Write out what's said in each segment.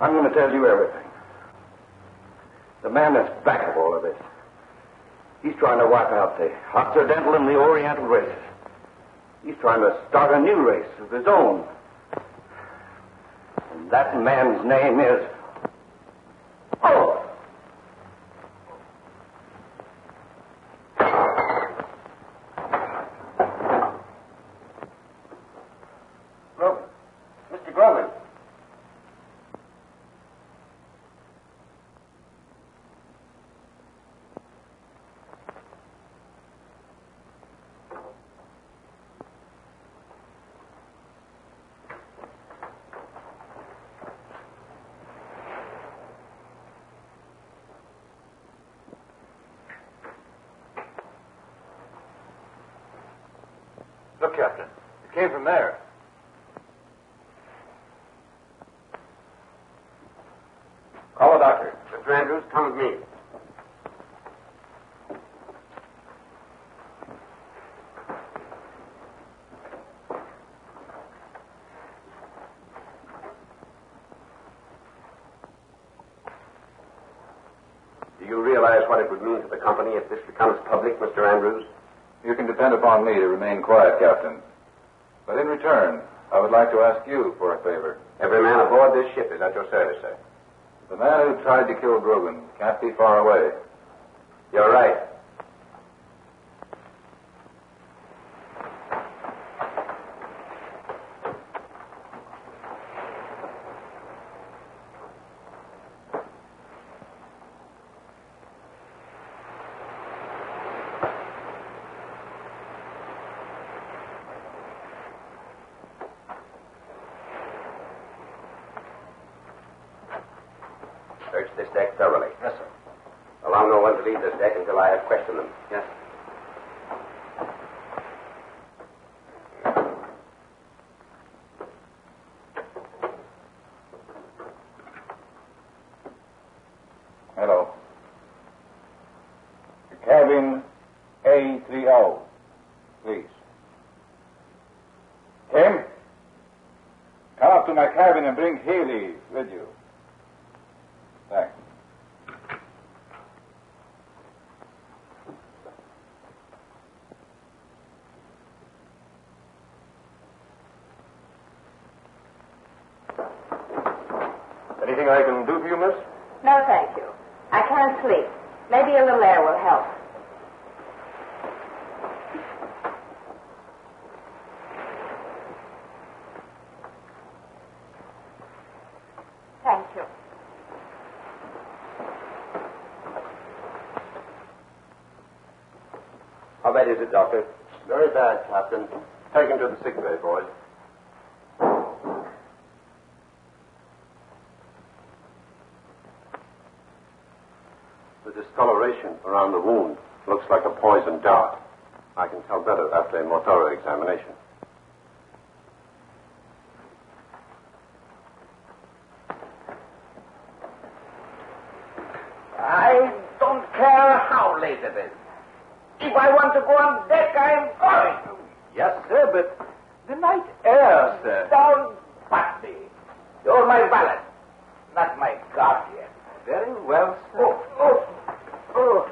I'm going to tell you everything. The man that's back of all of this, he's trying to wipe out the Occidental and the Oriental races. He's trying to start a new race of his own. And that man's name is... Oh! Grogan. Mr. Grogan. Look, Captain. It came from there. Call a doctor. Mr. Andrews, come with me. Do you realize what it would mean to the company if this becomes public, Mr. Andrews? You can depend upon me to remain quiet, Captain. But in return, I would like to ask you for a favor. Every man aboard this ship is at your service, sir. The man who tried to kill Grogan can't be far away. You're right. Search this deck thoroughly. Yes, sir. Allow no one to leave this deck until I have questioned them. Yes. Hello. Cabin A30, please. Tim? Come up to my cabin and bring Haley with you. Thanks. Anything I can do for you, miss? No, thank you. I can't sleep. Maybe a little air will help. Thank you. How bad is it, Doctor? Very bad, Captain. Take him to the sick bay, boys. The discoloration around the wound looks like a poison dart. I can tell better after a more thorough examination. I don't care how late it is. If I want to go on deck, I'm going. Yes, sir, but the night air, sir. Don't butt me. You're my valet, not my guardian. Very well, sir. Oh. Oh.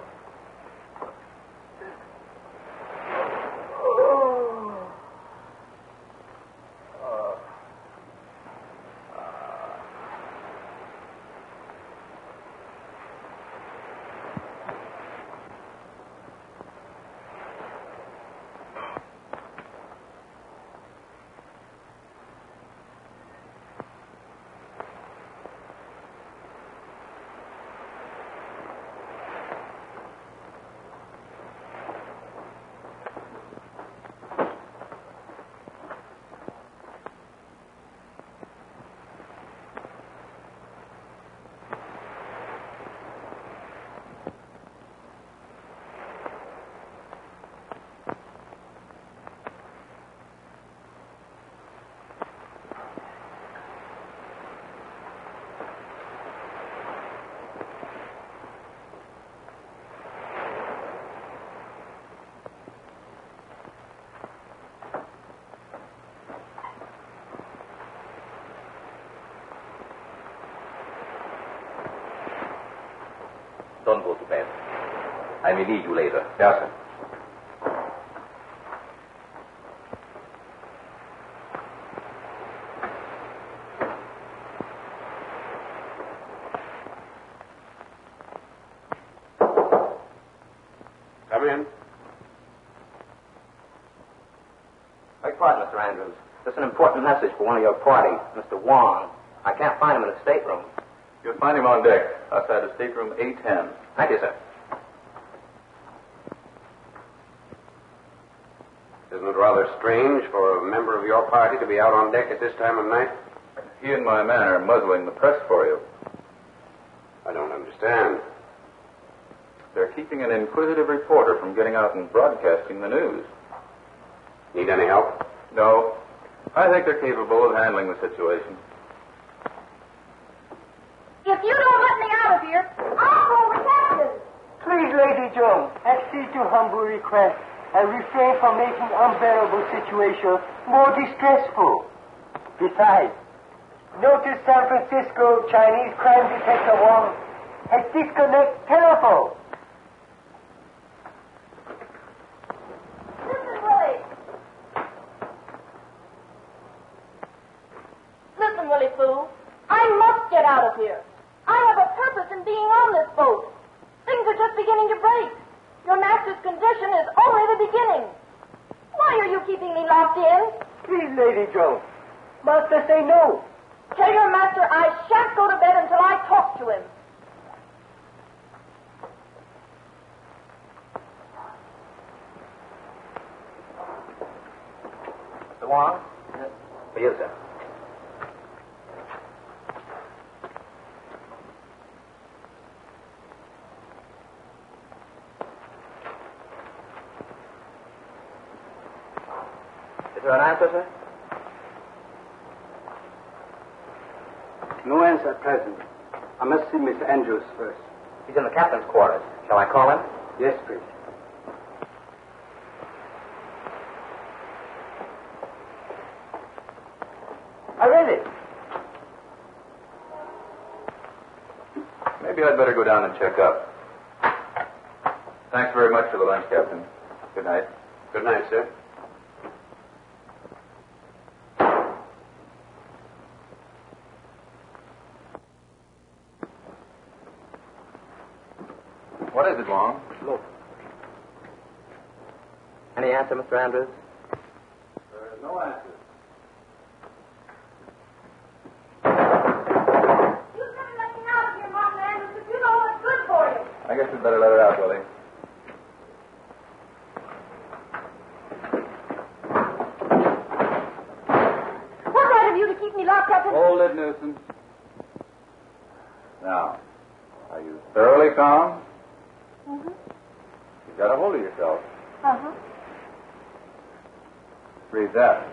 don't go to bed. I may need you later. Yes, sir. Come in. Beg pardon, Mr. Andrews. There's an important message for one of your party, Mr. Wong. I can't find him in his stateroom. You'll find him on deck, outside of stateroom A10. Thank you, sir. Isn't it rather strange for a member of your party to be out on deck at this time of night? He and my man are muzzling the press for you. I don't understand. They're keeping an inquisitive reporter from getting out and broadcasting the news. Need any help? No. I think they're capable of handling the situation. If you don't let me out of here, I'll go with Captain. Please, Lady Joan, accede to humble request and refrain from making unbearable situation more distressful. Besides, notice San Francisco Chinese crime detective Wong has disconnected telephone. Listen, Willie. Listen, Willie Foo. I must get out of here. I have a purpose in being on this boat. Things are just beginning to break. Your master's condition is only the beginning. Why are you keeping me locked in? Please, Lady Joan. Master say no. Tell your master I shan't go to bed until I talk to him. Mr. Wong? For you, sir. Is there an answer, sir? No answer at present. I must see Mr. Andrews first. He's in the captain's quarters. Shall I call him? Yes, please. Really? Maybe I'd better go down and check up. Thanks very much for the lunch, Captain. Good night. Good night, sir. What is it, Wong? Look. Any answer, Mr. Andrews? There is no answer. You couldn't let me out of here, Martin Andrews, if you know what's good for you. I guess we'd better let her out, Willie. What right have you to keep me locked up in... Hold it, nuisance. Now, are you thoroughly calm? Mm-hmm. You've got a hold of yourself. Uh-huh. Read that.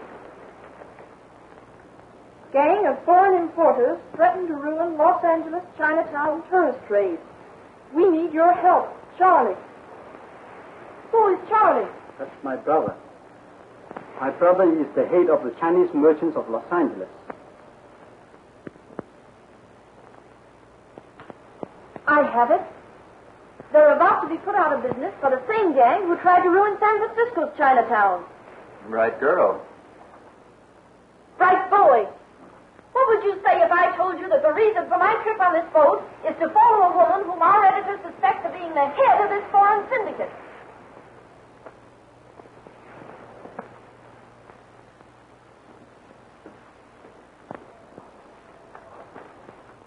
Gang of foreign importers threaten to ruin Los Angeles Chinatown tourist trade. We need your help. Charlie. Who is Charlie? That's my brother. My brother is the head of the Chinese merchants of Los Angeles. I have it. They're about to be put out of business by the same gang who tried to ruin San Francisco's Chinatown. Right girl. Right boy. What would you say if I told you that the reason for my trip on this boat is to follow a woman whom our editor suspects of being the head of this foreign syndicate?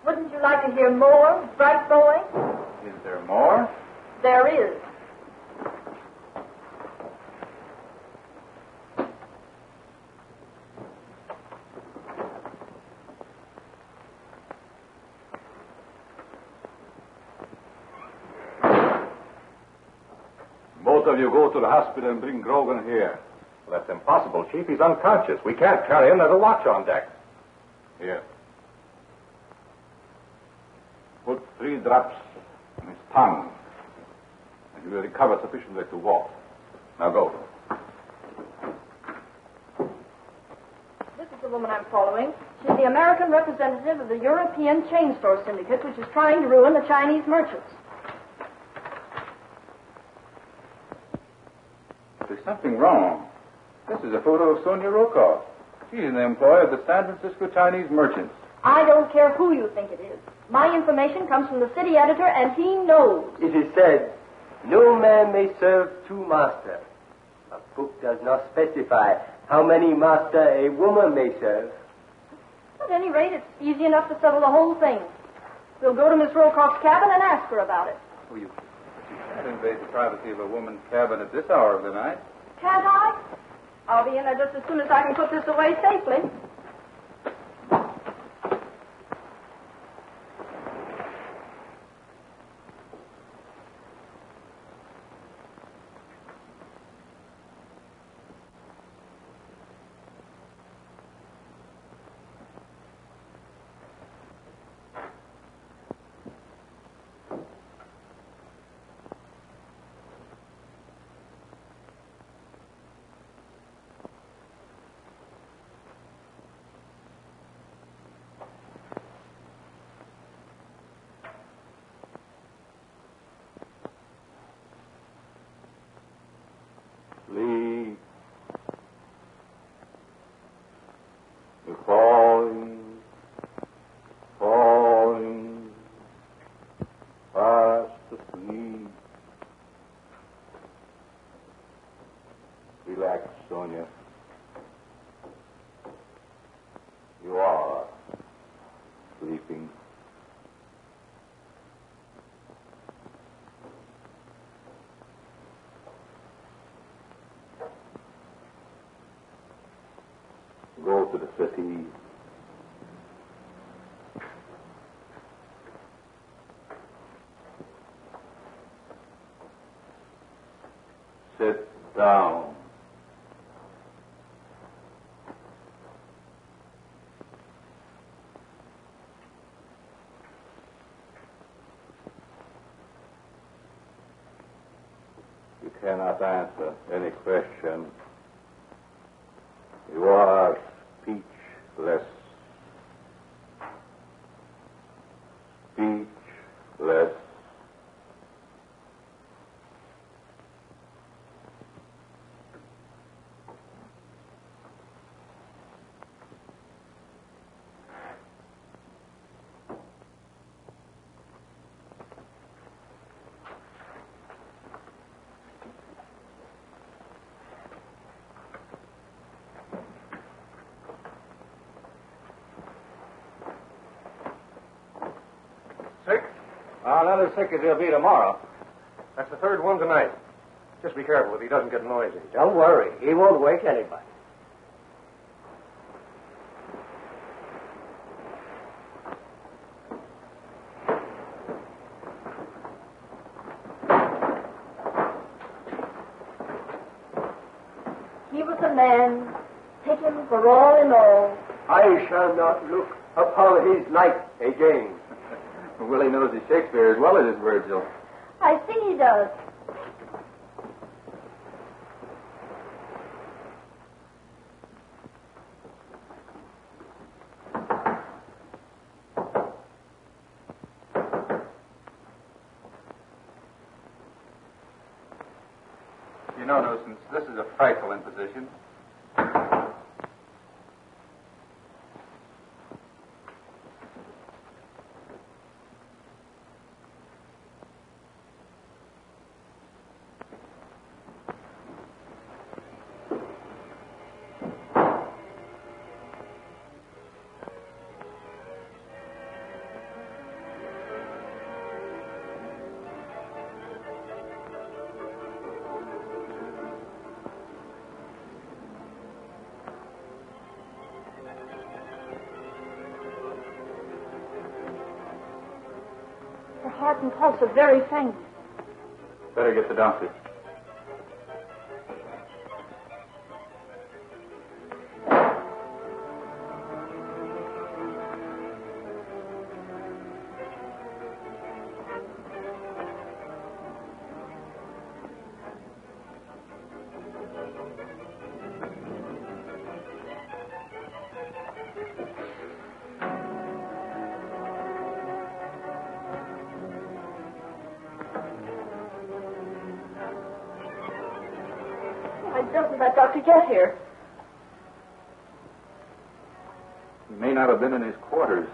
Wouldn't you like to hear more, bright boy? Is there more? There is. Both of you go to the hospital and bring Grogan here. Well, that's impossible, Chief. He's unconscious. We can't carry him. There's a watch on deck. Here. Put 3 drops on his tongue, and he will recover sufficiently to walk. Now go. This is the woman I'm following. She's the American representative of the European chain store syndicate, which is trying to ruin the Chinese merchants. there's something wrong. This is a photo of Sonya Rokoff. She's in the employ of the San Francisco Chinese merchants. I don't care who you think it is. My information comes from the city editor, and he knows. It is said, no man may serve two masters. A book does not specify how many masters a woman may serve. At any rate, it's easy enough to settle the whole thing. We'll go to Miss Rokoff's cabin and ask her about it. Oh, you can't invade the privacy of a woman's cabin at this hour of the night. Can't I? I'll be in there just as soon as I can put this away safely. Sleep. You're falling fast asleep. Relax, Sonya. You are sleeping. Go to the city. Sit down. You cannot answer any question. You are speechless. Speechless. Sick? Not as sick as he'll be tomorrow. That's the third one tonight. Just be careful if he doesn't get noisy. Don't worry. He won't wake anybody. He was a man. Take him for all in all. I shall not look upon his like again. Willie knows his Shakespeare as well as his Virgil. I see he does. You know, Nuisance, this is a frightful imposition. Her heart and pulse are very faint. Better get the doctor. Why doesn't that doctor get here? He may not have been in his quarters.